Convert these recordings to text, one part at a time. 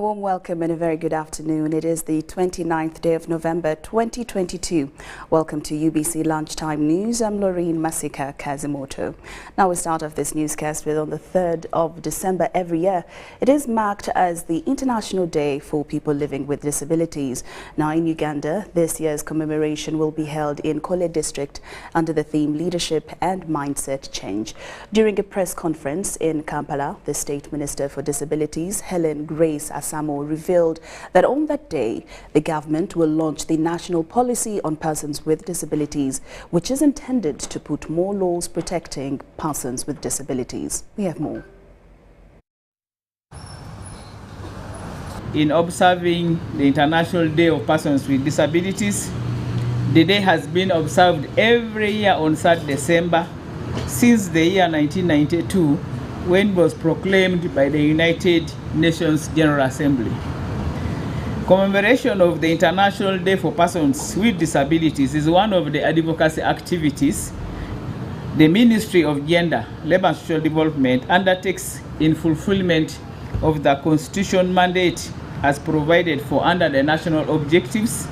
A warm welcome and a very good afternoon. It is the 29th day of November 2022. Welcome to UBC Lunchtime News. I'm Laureen Masika Kazimoto. Now we start off this newscast with on the 3rd of December every year. It is marked as the International Day for People Living with Disabilities. Now in Uganda, this year's commemoration will be held in Kole District under the theme Leadership and Mindset Change. During a press conference in Kampala, the State Minister for Disabilities, Helen Grace Asamo, revealed that on that day, the government will launch the National Policy on Persons with Disabilities, which is intended to put more laws protecting persons with disabilities. We have more. In observing the International Day of Persons with Disabilities, the day has been observed every year on 3rd December since the year 1992, when it was proclaimed by the United Nations General Assembly. Commemoration of the International Day for Persons with Disabilities is one of the advocacy activities the Ministry of Gender, Labour and Social Development undertakes in fulfillment of the Constitution mandate as provided for under the national objectives,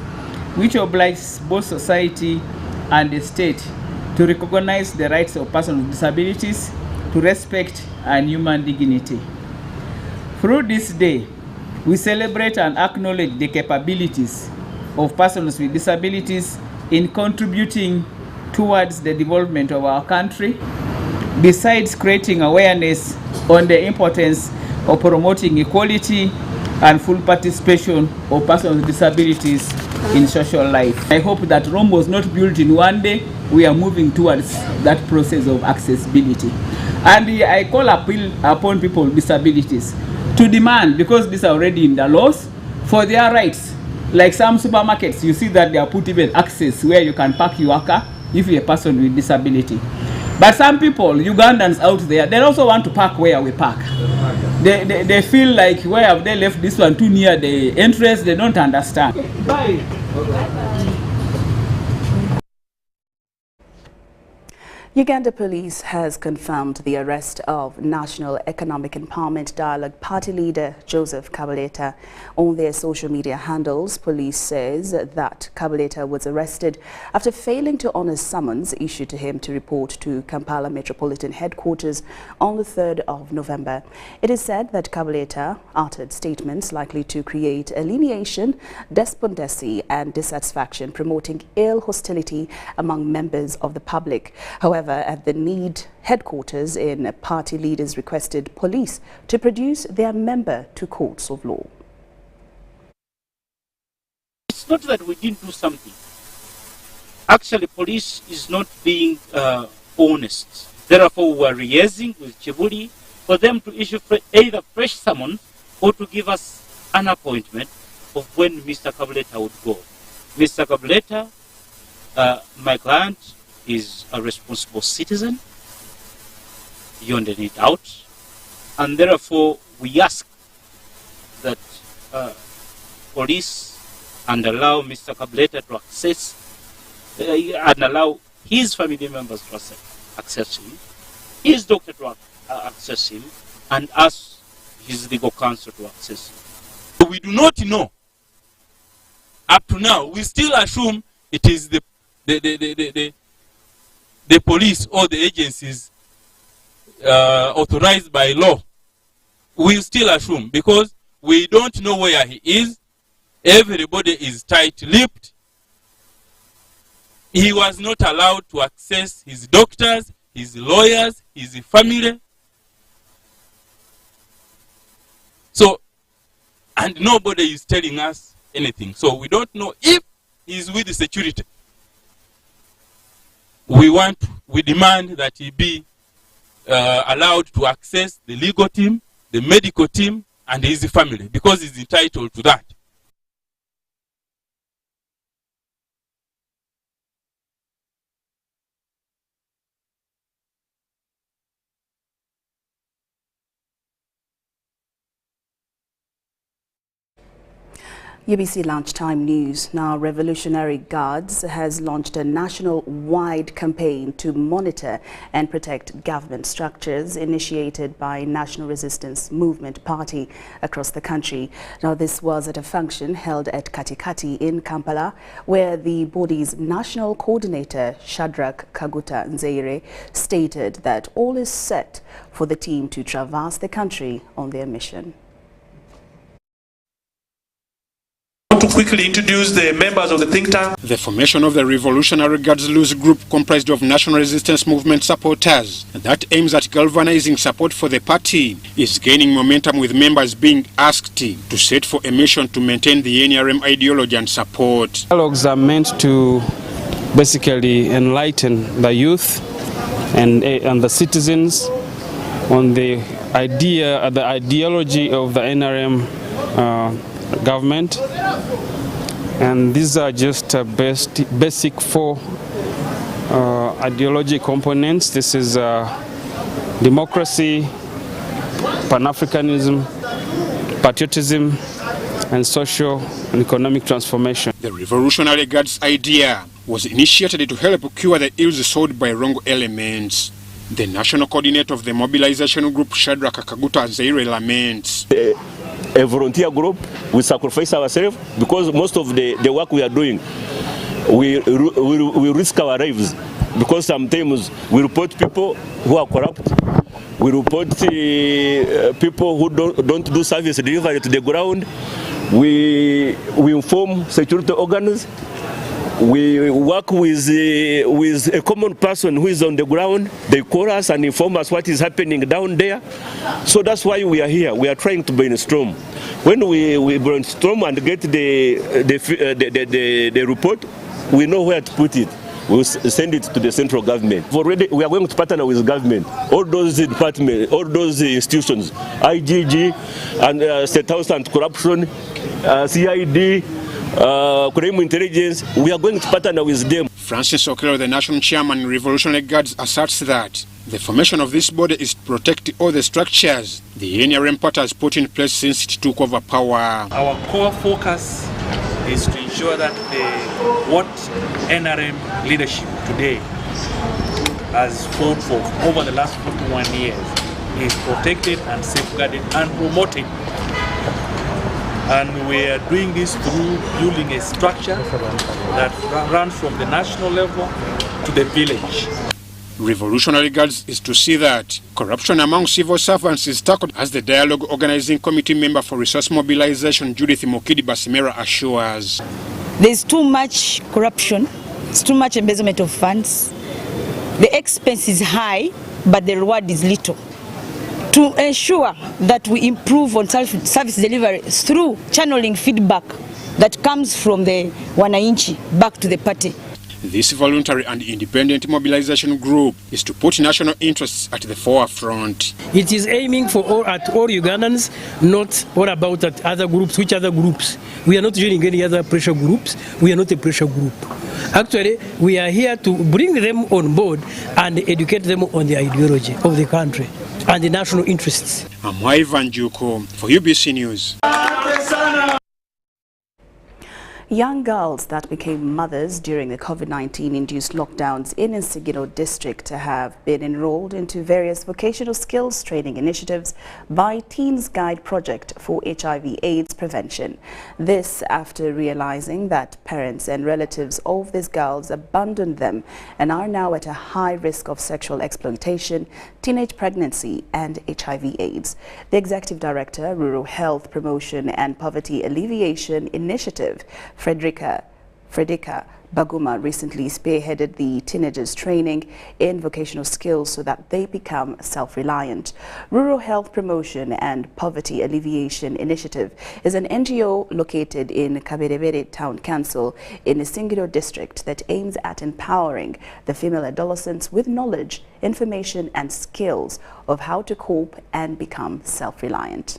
which obliges both society and the state to recognize the rights of persons with disabilities, to respect and human dignity. Through this day, we celebrate and acknowledge the capabilities of persons with disabilities in contributing towards the development of our country, besides creating awareness on the importance of promoting equality and full participation of persons with disabilities in social life. I hope that Rome was not built in one day. We are moving towards that process of accessibility. And I call appeal upon people with disabilities to demand, because these are already in the laws, for their rights. Like some supermarkets, you see that they are put even access where you can park your car if you're a person with disability. But some people, Ugandans out there, they also want to park where we park. They feel like, where have they left this one too near the entrance? They don't understand. Bye. Uganda Police has confirmed the arrest of National Economic Empowerment Dialogue Party leader Joseph Kabuleta. On their social media handles, police says that Kabuleta was arrested after failing to honor summons issued to him to report to Kampala Metropolitan Headquarters on the 3rd of November. It is said that Kabuleta uttered statements likely to create alienation, despondency and dissatisfaction, promoting ill hostility among members of the public. However, at the NEED headquarters in party leaders requested police to produce their member to courts of law. It's not that we didn't do something. Actually, police is not being honest. Therefore, we are liaising with Chibuli for them to issue either fresh summon or to give us an appointment of when Mr. Kabuleta would go. Mr. Kabuleta, my client, is a responsible citizen, beyond any doubt, and therefore we ask that police and allow Mr. Kabuleta to access and allow his family members to access him, his doctor to access him, and us, his legal counsel, to access him. We do not know. Up to now, we still assume it is the police or the agencies authorized by law. We still assume, because we don't know where he is. Everybody is tight-lipped. He was not allowed to access his doctors, his lawyers, his family. So, and nobody is telling us anything. So we don't know if he's with the security. We demand that he be allowed to access the legal team, the medical team, and his family, because he's entitled to that. UBC Lunchtime News. Now, Revolutionary Guards has launched a national-wide campaign to monitor and protect government structures initiated by National Resistance Movement Party across the country. Now, this was at a function held at Katikati in Kampala, where the body's national coordinator, Shadrach Kaguta Nzeire, stated that all is set for the team to traverse the country on their mission. To quickly introduce the members of the think tank. The formation of the Revolutionary Guards Loose Group, comprised of National Resistance Movement supporters that aims at galvanizing support for the party, is gaining momentum, with members being asked to set for a mission to maintain the NRM ideology and support. Dialogues are meant to basically enlighten the youth and the citizens on the ideology of the NRM government. And these are just basic four ideology components. This is democracy, Pan-Africanism, patriotism, and social and economic transformation. The Revolutionary Guards idea was initiated to help cure the ills sought by wrong elements. The national coordinator of the mobilization group, Shadrach Kaguta Nzeire, laments. A volunteer group, we sacrifice ourselves because most of the work we are doing, we risk our lives, because sometimes we report people who are corrupt, we report people who don't do service delivery to the ground, we inform security organs, we work with a common person who is on the ground. They call us and inform us what is happening down there. So that's why we are here. We are trying to brainstorm. When we brainstorm and get the report, we know where to put it. We'll send it to the central government. Already, we are going to partner with government. All those departments, all those institutions, IGG, and State House Anti-Corruption, CID, crime intelligence, we are going to partner with them. Francis Okello, the national chairman, Revolutionary Guards, asserts that the formation of this body is to protect all the structures the NRM party has put in place since it took over power. Our core focus is to ensure that what NRM leadership today has fought for over the last 41 years is protected and safeguarded and promoted. And we are doing this through building a structure that runs from the national level to the village. Revolutionary Guards is to see that corruption among civil servants is tackled, as the Dialogue Organizing Committee member for Resource Mobilization, Judith Mokidi Basimera, assures. There's too much corruption, it's too much embezzlement of funds. The expense is high, but the reward is little. To ensure that we improve on service delivery through channeling feedback that comes from the Wananchi back to the party. This voluntary and independent mobilization group is to put national interests at the forefront. It is aiming for all Ugandans, not all about other groups. Which other groups? We are not joining any other pressure groups. We are not a pressure group. Actually, we are here to bring them on board and educate them on the ideology of the country and the national interests. I'm Ivan Juko for UBC News. Young girls that became mothers during the COVID-19 induced lockdowns in Nsingiro district have been enrolled into various vocational skills training initiatives by Teens Guide Project for HIV/AIDS prevention. This after realizing that parents and relatives of these girls abandoned them and are now at a high risk of sexual exploitation, teenage pregnancy and HIV/AIDS. The Executive Director, Rural Health Promotion and Poverty Alleviation Initiative, Frederica Baguma, recently spearheaded the teenagers' training in vocational skills so that they become self-reliant. Rural Health Promotion and Poverty Alleviation Initiative is an NGO located in Kaberebere Town Council in Nsingiro district that aims at empowering the female adolescents with knowledge, information and skills of how to cope and become self-reliant.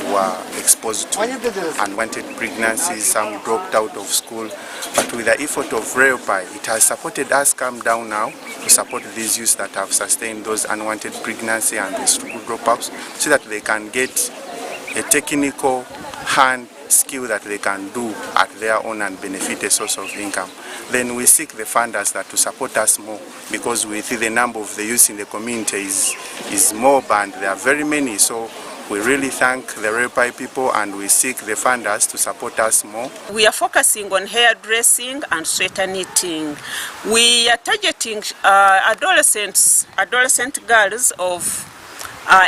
Were exposed to unwanted pregnancies, some dropped out of school, but with the effort of REOPI, it has supported us come down now to support these youths that have sustained those unwanted pregnancy and the school dropouts so that they can get a technical hand skill that they can do at their own and benefit a source of income. Then we seek the funders that to support us more, because we see the number of the youth in the community is more, and there are very many. So we really thank the Railpai people, and we seek the funders to support us more. We are focusing on hairdressing and sweater knitting. We are targeting adolescent girls of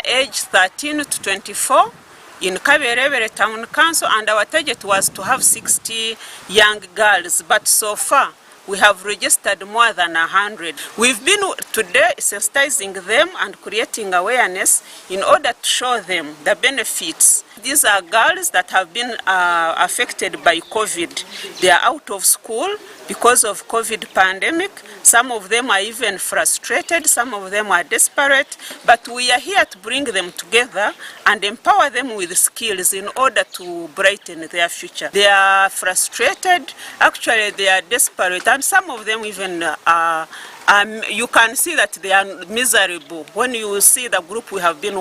age 13 to 24 in Kaberevere Town Council, and our target was to have 60 young girls, but so far we have registered more than 100. We've been today sensitizing them and creating awareness in order to show them the benefits. These are girls that have been affected by COVID. They are out of school because of COVID pandemic. Some of them are even frustrated, some of them are desperate, but we are here to bring them together and empower them with skills in order to brighten their future. They are frustrated, actually they are desperate, and some of them even you can see that they are miserable. When you see the group we have been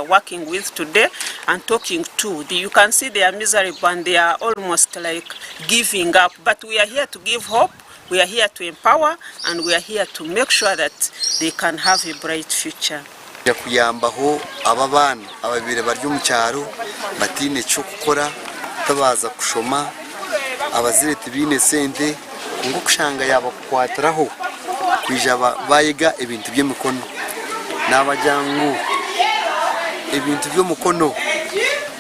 working with today and talking to, you can see they are miserable and they are almost like giving up. But we are here to give hope, we are here to empower, and we are here to make sure that they can have a bright future. Kuyambaho ababana ababire baryo mu cyaro batine cyo gukora tabaza kushoma abazirete bine sente ngo kushanga yaba kwataraho kwijaba bayiga ibintu by'emikono n'abajyangu ibintu by'umukono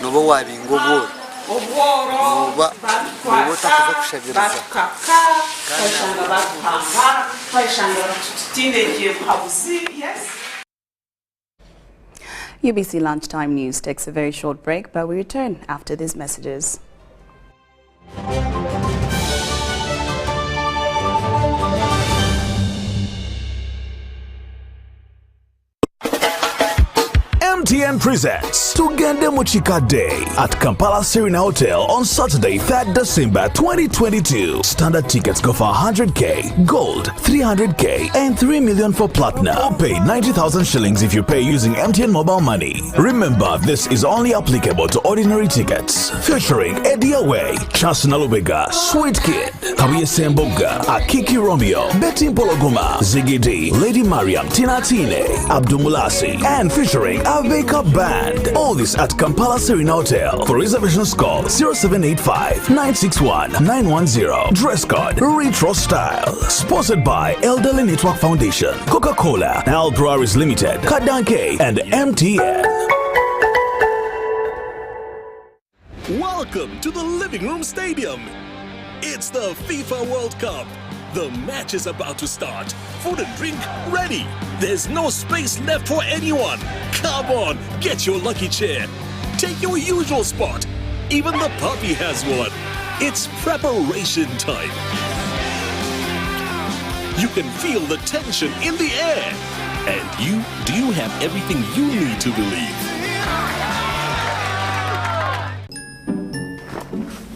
nobo wabingo bwo noba takuza kushagereza kashanga bakuhanga kashanga teenage habuzi. Yes. UBC Lunchtime News takes a very short break, but we return after these messages. MTN presents Tugende Muchika Day at Kampala Serena Hotel on Saturday, 3rd December 2022. Standard tickets go for 100k, gold 300k, and 3 million for platinum. Pay 90,000 shillings if you pay using MTN mobile money. Remember, this is only applicable to ordinary tickets. Featuring Eddie Away, Chance Nalubega, Sweet Kid, Kawiye Semboga, Akiki Romeo, Betty Pologoma, Ziggy D, Lady Mariam, Tina Tine, Abdumulasi, and featuring Wake Up Band. All this at Kampala Serena Hotel. For reservations call 0785-961-910. Dress code Retro Style. Sponsored by Elderly Network Foundation, Coca-Cola, Al Breweries Limited, Kadanke, and MTN. Welcome to the Living Room Stadium. It's the FIFA World Cup. The match is about to start. Food and drink ready. There's no space left for anyone. Come on, get your lucky chair. Take your usual spot. Even the puppy has one. It's preparation time. You can feel the tension in the air. And do you have everything you need to believe?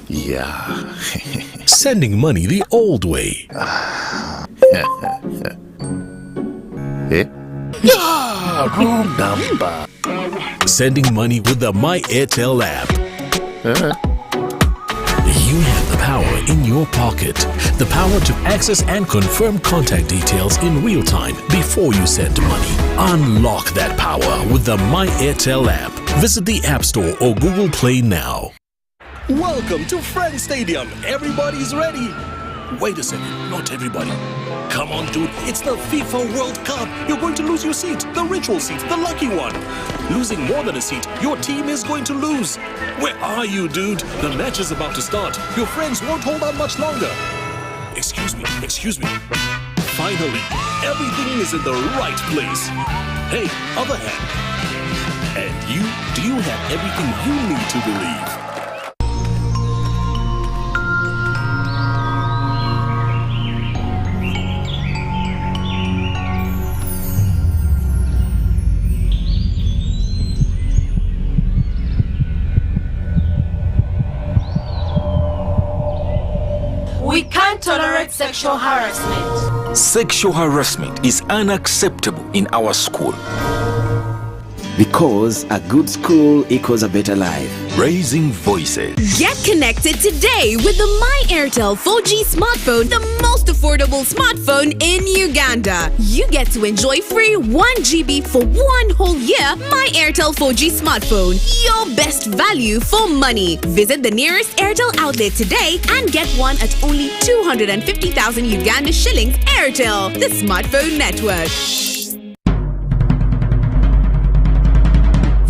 Yeah. Sending money the old way. Wrong number. Sending money with the My Airtel app. You have the power in your pocket. The power to access and confirm contact details in real time before you send money. Unlock that power with the My Airtel app. Visit the App Store or Google Play now. Welcome to Friends Stadium. Everybody's ready. Wait a second, not everybody. Come on, dude. It's the FIFA World Cup. You're going to lose your seat, the ritual seat, the lucky one. Losing more than a seat, your team is going to lose. Where are you, dude? The match is about to start. Your friends won't hold on much longer. Excuse me. Finally, everything is in the right place. Hey, other hand. And do you have everything you need to believe? We can't tolerate sexual harassment. Sexual harassment is unacceptable in our school. because a good school equals a better life. Raising voices. Get connected today with the My Airtel 4G smartphone, the most affordable smartphone in Uganda. You get to enjoy free 1 GB for 1 whole year. My Airtel 4G smartphone, your best value for money. Visit the nearest Airtel outlet today and get one at only 250,000 Uganda shillings. Airtel, the smartphone network.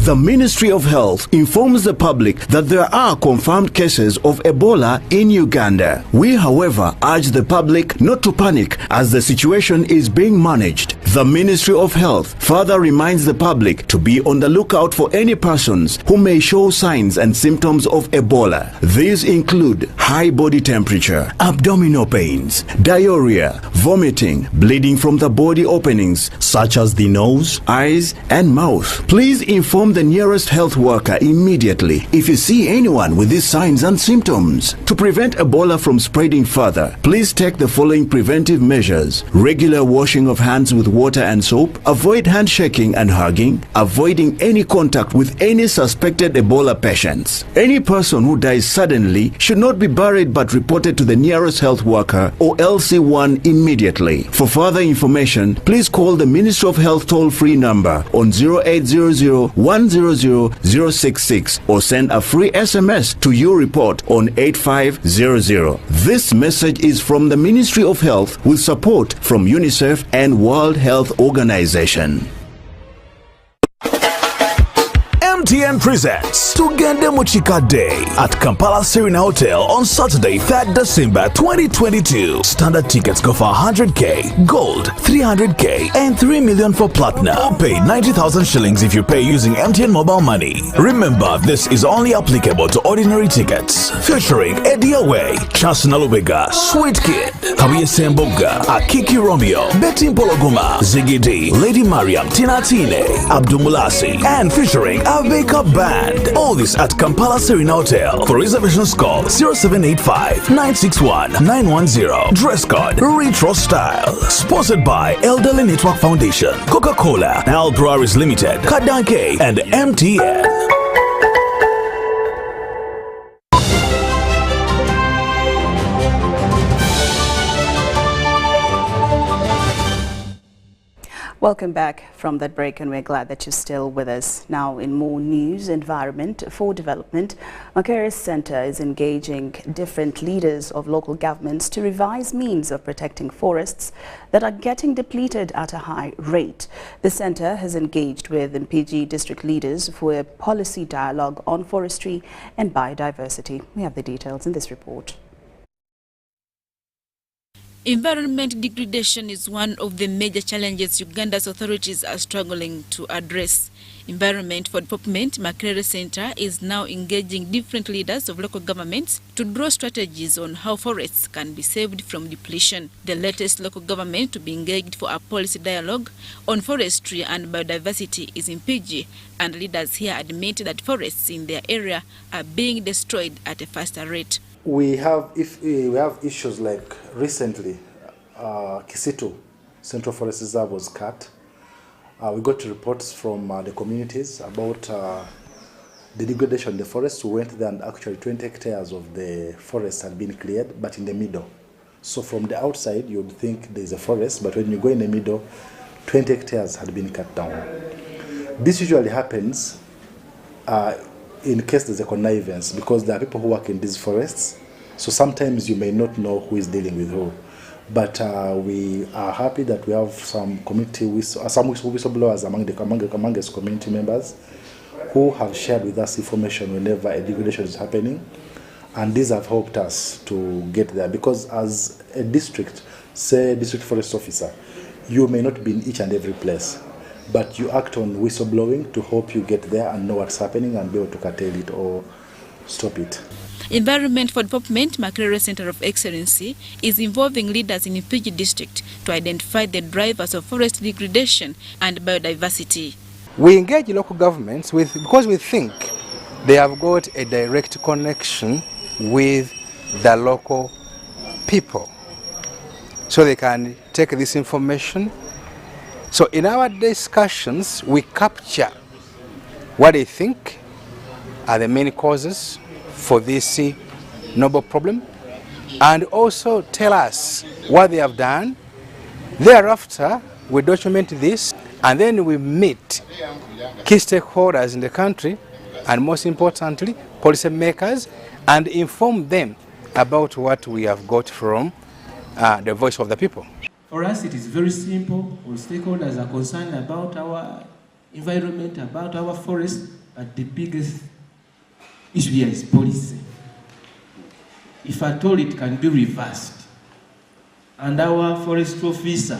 The Ministry of Health informs the public that there are confirmed cases of Ebola in Uganda. We, however, urge the public not to panic as the situation is being managed. The Ministry of Health further reminds the public to be on the lookout for any persons who may show signs and symptoms of Ebola. These include high body temperature, abdominal pains, diarrhea, vomiting, bleeding from the body openings such as the nose, eyes, and mouth. Please inform the nearest health worker immediately if you see anyone with these signs and symptoms. To prevent Ebola from spreading further, please take the following preventive measures: regular washing of hands with water and soap, avoid handshaking and hugging, avoiding any contact with any suspected Ebola patients. Any person who dies suddenly should not be buried but reported to the nearest health worker or LC1 immediately. For further information, please call the Ministry of Health toll-free number on 0800-100-066 or send a free SMS to your report on 8500. This message is from the Ministry of Health with support from UNICEF and World Health Organization. MTN presents Tugende Muchika Day at Kampala Serena Hotel on Saturday, 3rd December 2022. Standard tickets go for 100k, gold 300k, and 3 million for platinum. Or pay 90,000 shillings if you pay using MTN mobile money. Remember, this is only applicable to ordinary tickets. Featuring Eddie Away, Chance Nalubega, Sweet Kid, Kabiye Semboga, Akiki Romeo, Betty Pologuma, Ziggy D, Lady Mariam, Tina Tine, Abdumulasi, and featuring Wake-up band. All this at Kampala Serena Hotel. For reservations call 0785-961-910. Dress code retro style. Sponsored by Elderly Network Foundation, Coca-Cola, Al Breweries Limited, Kadanke, and MTN. Welcome back from that break, and we're glad that you're still with us. Now, in more news, Environment for Development, Makerere Center is engaging different leaders of local governments to revise means of protecting forests that are getting depleted at a high rate. The center has engaged with MPG district leaders for a policy dialogue on forestry and biodiversity. We have the details in this report. Environment degradation is one of the major challenges Uganda's authorities are struggling to address. Environment for Development Makerere Center is now engaging different leaders of local governments to draw strategies on how forests can be saved from depletion. The latest local government to be engaged for a policy dialogue on forestry and biodiversity is MPG, and leaders here admit that forests in their area are being destroyed at a faster rate. We have issues like recently, Kisitu Central Forest Reserve was cut. We got reports from the communities about the degradation of the forest. We went there and actually 20 hectares of the forest had been cleared, but in the middle. So from the outside, you would think there's a forest, but when you go in the middle, 20 hectares had been cut down. This usually happens in case there's a connivance, because there are people who work in these forests. So sometimes you may not know who is dealing with who. But we are happy that we have some community, some whistleblowers among the community members who have shared with us information whenever a degradation is happening. And these have helped us to get there, because as a district, say district forest officer, you may not be in each and every place, but you act on whistleblowing to help you get there and know what's happening and be able to curtail it or stop it. Environment for Development Makerere Center of Excellency is involving leaders in Mpigi district to identify the drivers of forest degradation and biodiversity. We engage local governments because we think they have got a direct connection with the local people, so they can take this information. So in our discussions, we capture what they think are the main causes for this noble problem, and also tell us what they have done. Thereafter, we document this, and then we meet key stakeholders in the country, and most importantly, policy makers, and inform them about what we have got from the voice of the people. For us, it is very simple. All stakeholders are concerned about our environment, about our forests, but the biggest issue here is policy. If at all it can be reversed, and our forest officer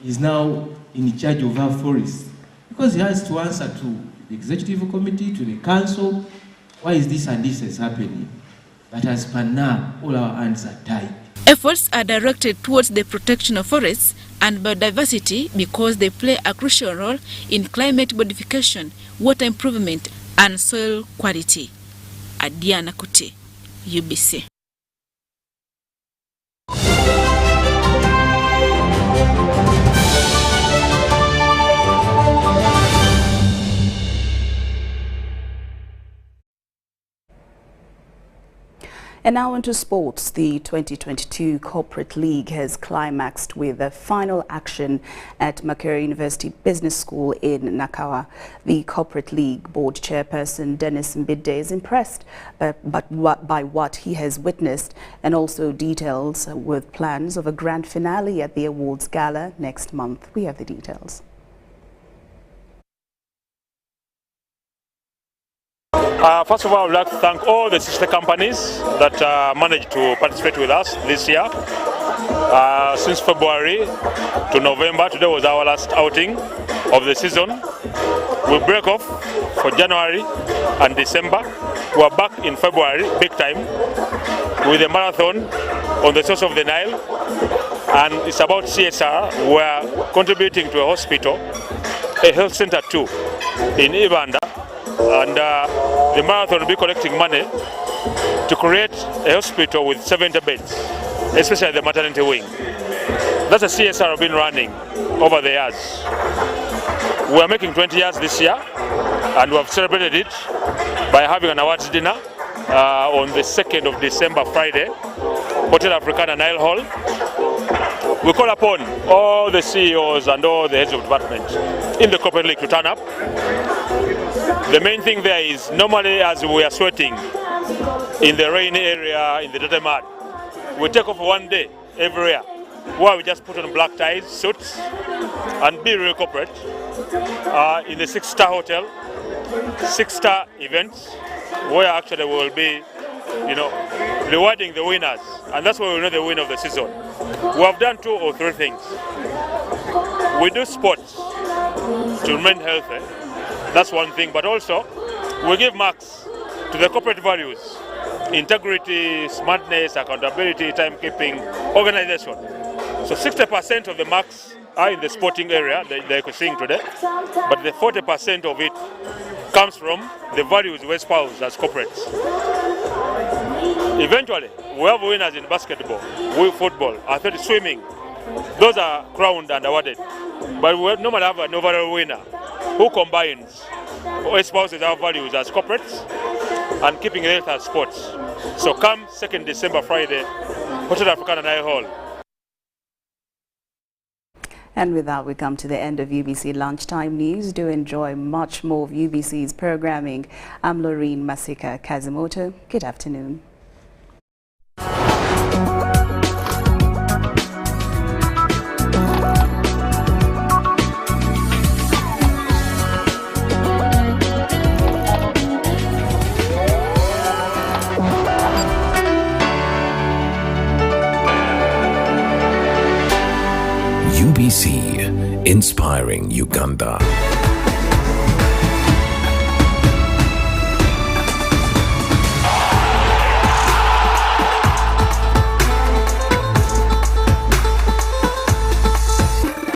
is now in charge of our forests, because he has to answer to the executive committee, to the council, why is this and this is happening? But as per now, all our hands are tied. Efforts are directed towards the protection of forests and biodiversity because they play a crucial role in climate modification, water improvement, and soil quality. Adiana Kuti, UBC. And now into sports. The 2022 Corporate League has climaxed with a final action at Makerere University Business School in Nakawa. The Corporate League board chairperson Dennis Mbidde is impressed by what he has witnessed, and also details with plans of a grand finale at the awards gala next month. We have the details. First of all, I would like to thank all the sister companies that managed to participate with us this year. Since February to November, today was our last outing of the season. We break off for January and December. We are back in February, big time, with a marathon on the source of the Nile. And it's about CSR. We are contributing to a hospital, a health center too, in Ibanda. And the marathon will be collecting money to create a hospital with 70 beds, especially the maternity wing. That's a CSR we've been running over the years. We are making 20 years this year, and we have celebrated it by having an awards dinner on the 2nd of December, Friday, Hotel Africana, Nile Hall. We call upon all the CEOs and all the heads of department in the Corporate League to turn up. The main thing there is, normally as we are sweating in the rainy area, in the dirty mud, we take off one day every year, where we just put on black ties, suits, and be real corporate in the 6-star hotel, 6-star events, where actually we will be, rewarding the winners, and that's why we know the winner of the season. We have done 2 or 3 things. We do sports to remain healthy. That's one thing, but also we give marks to the corporate values: integrity, smartness, accountability, timekeeping, organization. So 60% of the marks are in the sporting area that you're seeing today, but the 40% of it comes from the values we espouse as corporates. Eventually, we have winners in basketball, football, athletics, swimming. Those are crowned and awarded. But we normally have an overall winner who combines, who espouses our values as corporates and keeping health as sports. So come 2nd December, Friday, Hotel Africana, Nile Hall. And with that, we come to the end of UBC Lunchtime News. Do enjoy much more of UBC's programming. I'm Loreen Masika Kazimoto. Good afternoon. UBC, inspiring Uganda.